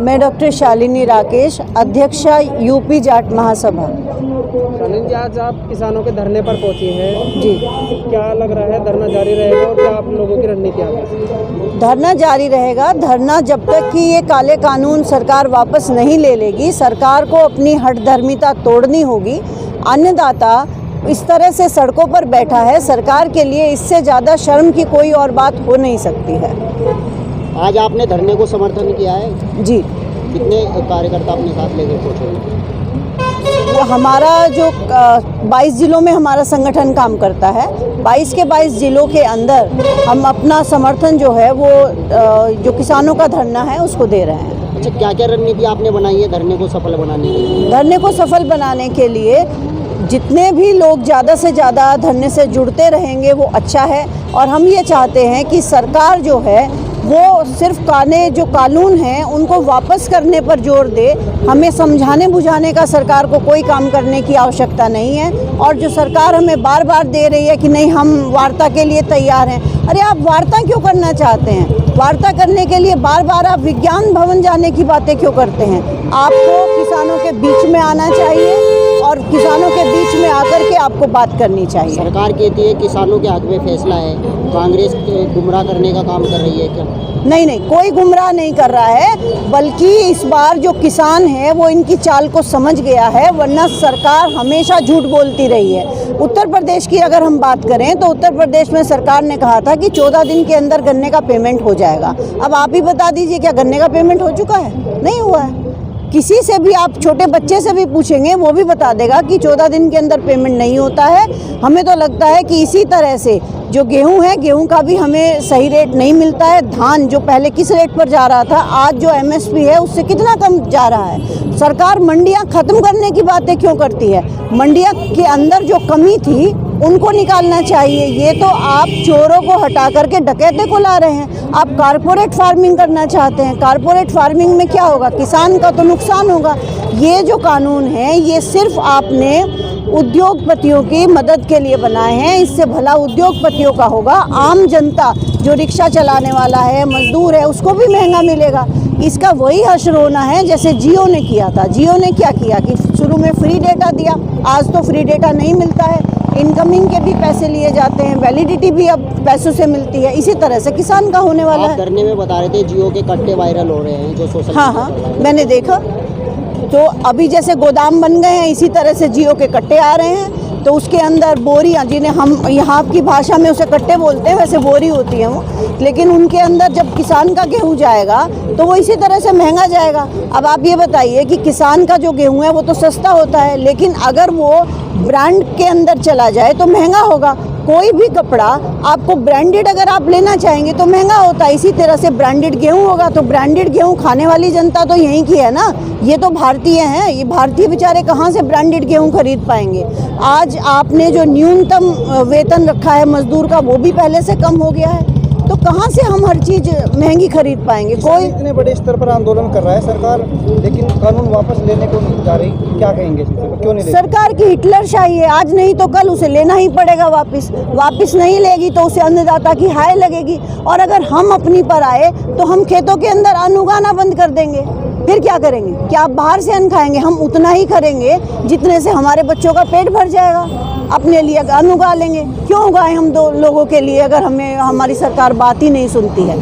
मैं डॉक्टर शालिनी राकेश, अध्यक्षा यूपी जाट महासभा। शालिनी जी, आज आप किसानों के धरने पर पहुंची हैं जी, क्या लग रहा है, धरना जारी रहेगा और क्या आप लोगों की रणनीति आगे? धरना जारी रहेगा। धरना जब तक कि ये काले कानून सरकार वापस नहीं ले लेगी, सरकार को अपनी हठधर्मिता तोड़नी होगी। अन्नदाता इस तरह से सड़कों पर बैठा है, सरकार के लिए इससे ज़्यादा शर्म की कोई और बात हो नहीं सकती है। आज आपने धरने को समर्थन किया है? जी, कितने कार्यकर्ता अपने साथ लेकर पहुँचे? वो हमारा जो 22 जिलों में हमारा संगठन काम करता है, 22 के 22 जिलों के अंदर हम अपना समर्थन जो है वो जो किसानों का धरना है उसको दे रहे हैं। अच्छा, क्या क्या रणनीति आपने बनाई है धरने को सफल बनाने के लिए? धरने को सफल बनाने के लिए जितने भी लोग ज़्यादा से ज़्यादा धरने से जुड़ते रहेंगे वो अच्छा है। और हम ये चाहते हैं कि सरकार जो है वो सिर्फ जो कानून हैं उनको वापस करने पर जोर दे। हमें समझाने बुझाने का सरकार को कोई काम करने की आवश्यकता नहीं है। और जो सरकार हमें बार बार दे रही है कि नहीं हम वार्ता के लिए तैयार हैं, अरे आप वार्ता क्यों करना चाहते हैं? वार्ता करने के लिए बार बार आप विज्ञान भवन जाने की बातें क्यों करते हैं? आपको किसानों के बीच में आना चाहिए और किसानों के बीच में आकर के आपको बात करनी चाहिए। सरकार कहती है किसानों के हक में फैसला है, कांग्रेस गुमराह करने का काम कर रही है क्या? नहीं, कोई गुमराह नहीं कर रहा है, बल्कि इस बार जो किसान है वो इनकी चाल को समझ गया है, वरना सरकार हमेशा झूठ बोलती रही है। उत्तर प्रदेश की अगर हम बात करें तो उत्तर प्रदेश में सरकार ने कहा था कि 14 दिन के अंदर गन्ने का पेमेंट हो जाएगा। अब आप ही बता दीजिए, क्या गन्ने का पेमेंट हो चुका है? नहीं हुआ है। किसी से भी आप छोटे बच्चे से भी पूछेंगे वो भी बता देगा कि 14 दिन के अंदर पेमेंट नहीं होता है। हमें तो लगता है कि इसी तरह से जो गेहूं है, गेहूं का भी हमें सही रेट नहीं मिलता है। धान जो पहले किस रेट पर जा रहा था, आज जो MSP है उससे कितना कम जा रहा है। सरकार मंडियां ख़त्म करने की बातें क्यों करती है? मंडियां के अंदर जो कमी थी उनको निकालना चाहिए। ये तो आप चोरों को हटा करके डकैते को ला रहे हैं। आप कारपोरेट फार्मिंग करना चाहते हैं। कारपोरेट फार्मिंग में क्या होगा? किसान का तो नुकसान होगा। ये जो कानून है ये सिर्फ आपने उद्योगपतियों की मदद के लिए बनाए हैं। इससे भला उद्योगपतियों का होगा। आम जनता जो रिक्शा चलाने वाला है, मजदूर है, उसको भी महंगा मिलेगा। इसका वही हश्र होना है जैसे जियो ने किया था। जियो ने क्या किया कि शुरू में फ्री डेटा दिया, आज तो फ्री डेटा नहीं मिलता है, इनकमिंग के भी पैसे लिए जाते हैं, वैलिडिटी भी अब पैसों से मिलती है। इसी तरह से किसान का होने वाला है। धरने में बता रहे थे जियो के कट्टे वायरल हो रहे हैं जो सोशल हाँ, मैंने देखा। तो अभी जैसे गोदाम बन गए हैं, इसी तरह से जियो के कट्टे आ रहे हैं। तो उसके अंदर बोरियां, जिन्हें हम यहाँ की भाषा में उसे कट्टे बोलते हैं, वैसे बोरी होती हैं वो, लेकिन उनके अंदर जब किसान का गेहूँ जाएगा तो वो इसी तरह से महंगा जाएगा। अब आप ये बताइए कि किसान का जो गेहूँ है वो तो सस्ता होता है, लेकिन अगर वो ब्रांड के अंदर चला जाए तो महंगा होगा। कोई भी कपड़ा आपको ब्रांडेड अगर आप लेना चाहेंगे तो महंगा होता है। इसी तरह से ब्रांडेड गेहूं होगा तो ब्रांडेड गेहूं खाने वाली जनता तो यहीं की है ना, ये तो भारतीय हैं। ये भारतीय बेचारे कहाँ से ब्रांडेड गेहूं खरीद पाएंगे? आज आपने जो न्यूनतम वेतन रखा है मजदूर का वो भी पहले से कम हो गया है, तो कहाँ से हम हर चीज़ महंगी खरीद पाएंगे? कोई इतने बड़े स्तर पर आंदोलन कर रहा है सरकार, लेकिन कानून वापस लेने को जा रही, क्या कहेंगे? क्यों नहीं? सरकार की हिटलरशाही है, आज नहीं तो कल उसे लेना ही पड़ेगा वापस नहीं लेगी तो उसे अन्नदाता की हाय लगेगी। और अगर हम अपनी पर आए तो हम खेतों के अंदर अन्न उगाना बंद कर देंगे। फिर क्या करेंगे? क्या आप बाहर से अन्न खाएंगे? हम उतना ही करेंगे जितने से हमारे बच्चों का पेट भर जाएगा। अपने लिए अन्न उगा लेंगे। क्यों उगाएं हम दो लोगों के लिए अगर हमारी सरकार बात ही नहीं सुनती है?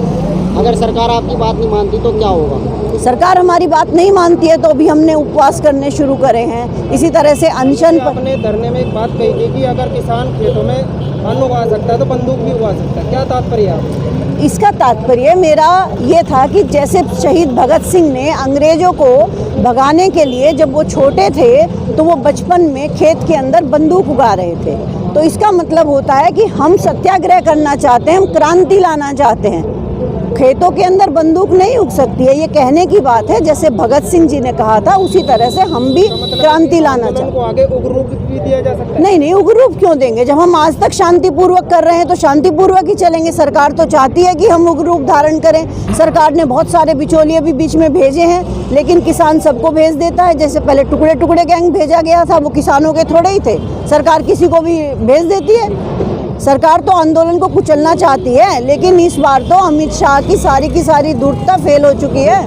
अगर सरकार आपकी बात नहीं मानती तो क्या होगा? सरकार हमारी बात नहीं मानती है तो अभी हमने उपवास करने शुरू करे हैं। इसी तरह से अनशन पर आपने धरने में एक बात कही थी कि अगर किसान खेतों में अन्न उगा सकता है तो बंदूक भी उगा सकता है, क्या तात्पर्य है? इसका तात्पर्य मेरा ये था कि जैसे शहीद भगत सिंह ने अंग्रेजों को भगाने के लिए जब वो छोटे थे तो वो बचपन में खेत के अंदर बंदूक उगा रहे थे, तो इसका मतलब होता है कि हम सत्याग्रह करना चाहते हैं, हम क्रांति लाना चाहते हैं। खेतों के अंदर बंदूक नहीं उग सकती है, ये कहने की बात है। जैसे भगत सिंह जी ने कहा था उसी तरह से हम भी क्रांति लाना चाहते हैं। आगे उग्र रूप भी दिया जा सकता है? नहीं, उग्र रूप क्यों देंगे? जब हम आज तक शांतिपूर्वक कर रहे हैं तो शांतिपूर्वक ही चलेंगे। सरकार तो चाहती है कि हम उग्र रूप धारण करें। सरकार ने बहुत सारे बिचौलिए भी बीच में भेजे हैं, लेकिन किसान सबको भेज देता है। जैसे पहले टुकड़े टुकड़े गैंग भेजा गया था, वो किसानों के थोड़े ही थे। सरकार किसी को भी भेज देती है। सरकार तो आंदोलन को कुचलना चाहती है, लेकिन इस बार तो अमित शाह की सारी धूर्तता फेल हो चुकी है।